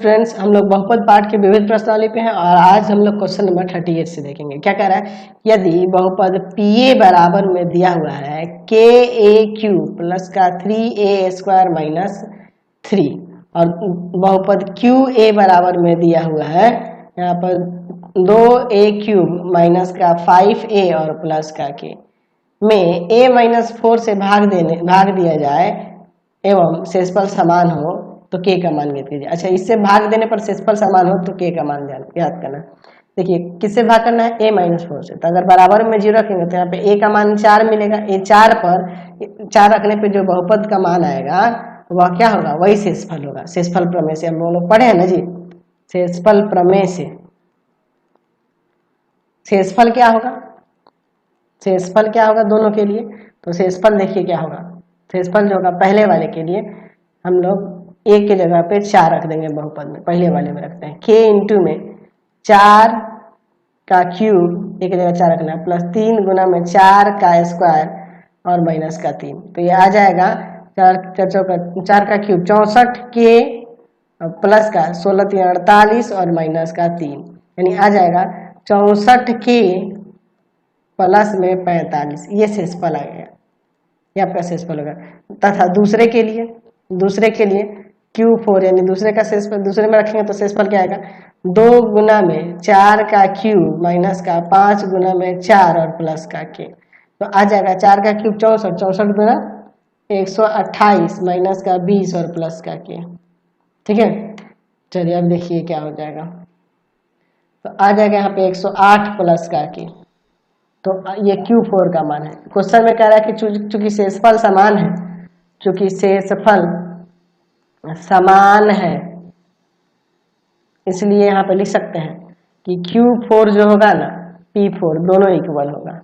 Friends, हम लोग बहुपद पाठ के विविध प्रश्नावली पे हैं और आज हम लोग क्वेश्चन नंबर 38 से देखेंगे। क्या कह रहा है, यदि बहुपद PA बराबर में दिया हुआ है KAQ प्लस का 3A² माइनस 3 और बहुपद QA बराबर में दिया हुआ है यहाँ पर 2A³ माइनस का 5A और प्लस का K में A-4 से भाग दिया जाए एवं शेषफल समान हो तो K का मान ज्ञात कीजिए। अच्छा, इससे भाग देने पर शेषफल समान हो तो K का मान ज्ञात करना। देखिए, किससे भाग करना है? A-4 से। तो अगर बराबर में 0 रखेंगे तो यहाँ पे A का मान 4 मिलेगा। A4 पर 4 रखने पे जो बहुपद का मान आएगा वह क्या होगा? वही शेषफल होगा। शेषफल प्रमेय से हम लोग पढ़े हैं ना जी। शेषफल प्रमेय से शेषफल क्या होगा? शेषफल क्या होगा दोनों के लिए? तो शेषफल देखिए क्या होगा। शेषफल जो होगा पहले वाले के लिए हम लोग एक की जगह पे 4 रख देंगे बहुपद में, पहले वाले में रखते हैं। K इंटू में 4 का क्यूब एक जगह 4 रखना प्लस 3 गुना में 4 का स्क्वायर और माइनस का 3। तो ये आ जाएगा 4 का क्यूब 64 K प्लस का 16 3 48 और माइनस का 3, यानी आ जाएगा 64 K प्लस में 45। ये शेषफल आ गया, ये आपका शेषफल होगा। तथा दूसरे के लिए Q4 यानी दूसरे का शेषफल दूसरे में रखेंगे तो शेषफल क्या आएगा? 2 गुना में 4 का क्यूब माइनस का 5 गुना में 4 और प्लस का K। तो आ जाएगा 4 का क्यूब 64, 64 गुना 128 माइनस का 20 और प्लस का K। ठीक है, चलिए अब देखिए क्या हो जाएगा। तो आ जाएगा यहाँ पे 108 प्लस का K। तो ये Q4 का मान है। क्वेश्चन में कह रहा है कि चूंकि शेषफल समान है, चूंकि शेषफल समान है इसलिए यहाँ पे लिख सकते हैं कि Q4 जो होगा ना P4 दोनों इक्वल होगा।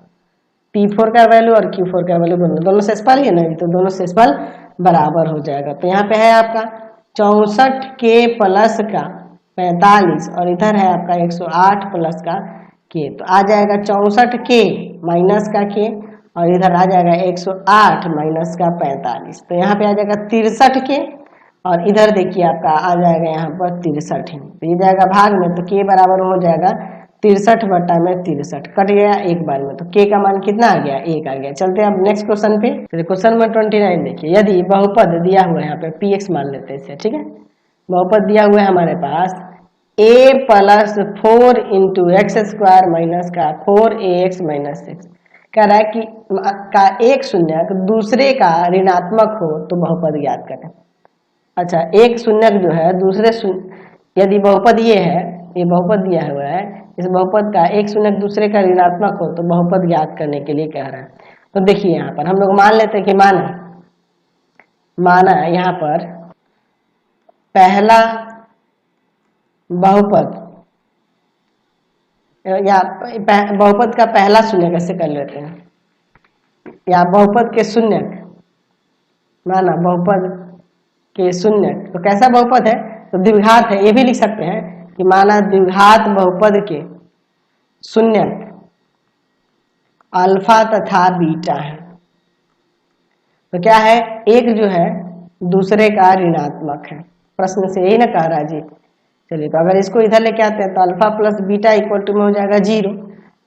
P4 का वैल्यू और Q4 का वैल्यू दोनों शेषफल ही है ना, तो दोनों शेषफल बराबर हो जाएगा। तो यहाँ पे है आपका 64 K प्लस का 45 और इधर है आपका 108 प्लस का K। तो आ जाएगा 64 K माइनस का K और इधर आ जाएगा 108 माइनस का 45। तो यहाँ पे आ जाएगा 63 K और इधर देखिए आपका आ जाएगा यहाँ पर 63 ही। तो ये जाएगा भाग में, तो K बराबर हो जाएगा 63 बटा में 63, कट गया एक बार में। तो K का मान कितना आ गया? 1 आ गया। चलते हैं अब नेक्स्ट क्वेश्चन पे। तो क्वेश्चन नंबर 29 देखिए, यदि बहुपद दिया हुआ है यहाँ पे PX मान लेते हैं इसे। ठीक है, बहुपद दिया हुआ है हमारे पास A plus 4 into x² minus का 4AX माइनस 6। कह रहा है कि का एक शून्यक दूसरे का ऋणात्मक हो तो बहुपद ज्ञात करें। अच्छा, एक शून्यक जो है दूसरे यदि बहुपद ये है, ये बहुपद दिया हुआ है, इस बहुपद का एक शून्यक दूसरे का ऋणात्मक हो तो बहुपद ज्ञात करने के लिए कह रहा है। तो देखिए यहाँ पर हम लोग मान लेते हैं कि माना यहाँ पर पहला बहुपद या बहुपद का पहला शून्यक ऐसे कर लेते हैं, या बहुपद के शून्यक, माना बहुपद के शून्यक। तो कैसा बहुपद है? तो द्विघात है, ये भी लिख सकते हैं कि माना द्विघात बहुपद के शून्यक अल्फा तथा बीटा है। तो क्या है? एक जो है दूसरे का ऋणात्मक है। प्रश्न से यही ना कह रहा है जी। चलिए, तो अगर इसको इधर लेके आते हैं तो alpha plus beta equal to में हो जाएगा 0।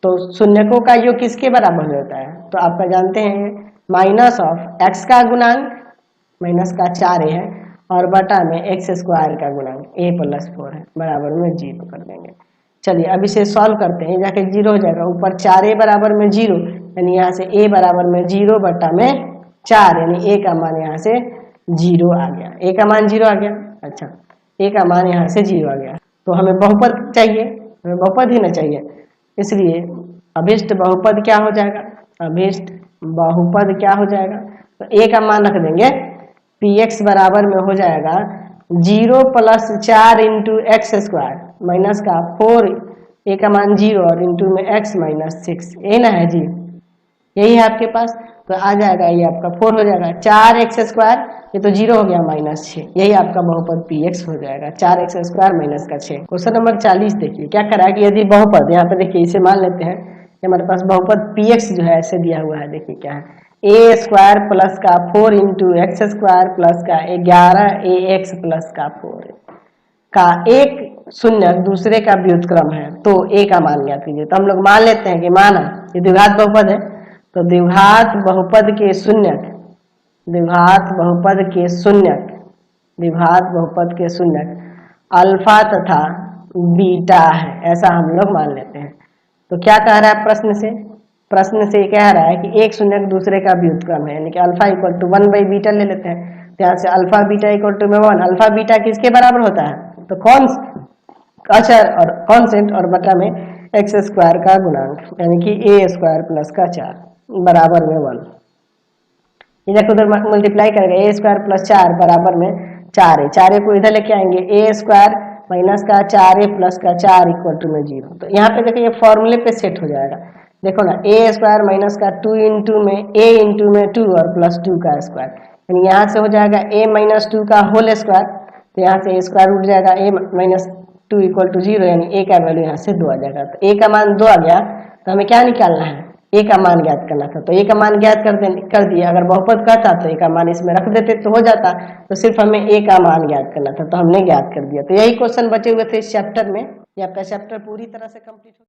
तो शून्यकों का योग किसके बराबर हो जाता है? तो आपका जानते हैं माइनस ऑफ x का गुणांक माइनस का 4 है और बटा में x² का गुणांक a प्लस 4 है, बराबर में 0 कर देंगे। चलिए अब इसे सॉल्व करते हैं, जाके 0 हो जाएगा। ऊपर 4a बराबर में 0, यानी यहाँ से a बराबर में 0 बटा में 4, यानी a का मान यहाँ से 0 आ गया। a का मान 0 आ गया। अच्छा, a का मान यहाँ से 0 आ गया। तो हमें बहुपद चाहिए, हमें बहुपद ही ना चाहिए, इसलिए अभिष्ट बहुपद क्या हो जाएगा? अभिष्ट बहुपद क्या हो जाएगा? तो a का मान रख देंगे Px बराबर में हो जाएगा 0 प्लस 4 इंटू x² माइनस का 4, a का मान 0 और इंटू में x माइनस 6, ये ना है जी, यही है आपके पास। तो आ जाएगा ये आपका 4 हो जाएगा 4x², ये तो 0 हो गया माइनस 6, यही आपका बहुपद Px हो जाएगा 4x² माइनस का 6। क्वेश्चन नंबर 40 देखिए क्या करा है कि यदि बहुपद, यहाँ पे देखिए इसे मान लेते हैं कि हमारे पास बहुपद Px जो है ऐसे दिया हुआ है। देखिए क्या है, a² प्लस का 4 इंटू x² प्लस का 11 ax प्लस का 4 है। का एक शून्य दूसरे का व्युत्क्रम है तो ए का मान ज्ञात कीजिए। तो हम लोग मान लेते हैं कि माना ये द्विघात बहुपद है, तो द्विघात बहुपद के शून्यक, द्विघात बहुपद के शून्यक, द्विघात बहुपद के शून्यक अल्फा तथा बीटा है, ऐसा हम लोग मान लेते हैं। तो क्या कह रहा है प्रश्न से? प्रश्न से कह रहा है कि एक शून्यक दूसरे का व्युत्क्रम है, यानी कि अल्फा इक्वल टू 1/बीटा ले लेते हैं। तो यहाँ से अल्फा बीटा इक्वल टू में 1, अल्फा बीटा किसके बराबर होता है? तो कौन अचर और कॉन्स्टेंट और बटा में एक्स स्क्वायर का गुणांक, यानी कि ए स्क्वायर प्लस का 4 बराबर में 1। इधर उधर मल्टीप्लाई करेंगे, ए स्क्वायर प्लस 4 बराबर में 4 है, 4 को इधर लेके आएंगे, ए स्क्वायर माइनस का 4 प्लस का 4 इक्वल टू में 0। तो यहाँ पे देखिए ये फॉर्मूले पे सेट हो जाएगा। देखो ना, ए स्क्वायर माइनस का 2 इंटू में ए इंटू में 2 और प्लस 2 का स्क्वायर, यानी यहाँ से हो जाएगा ए माइनस 2 का होल स्क्वायर। तो यहाँ से ए स्क्वायर उठ जाएगा, ए माइनस 2 इक्वल टू 0, यानी ए का वैल्यू यहाँ से 2 आ जाएगा। तो ए का मान 2 आ गया, तो हमें क्या निकालना है? ए का मान ज्ञात करना था। तो ए का मान ज्ञात कर दिया। अगर बहुपद कहता तो ए का मान इसमें रख देते तो हो जाता, तो सिर्फ हमें ए का मान ज्ञात करना था, तो हमने ज्ञात कर दिया। तो यही क्वेश्चन बचे हुए थे इस चैप्टर में। ये आपका चैप्टर पूरी तरह से कंप्लीट हो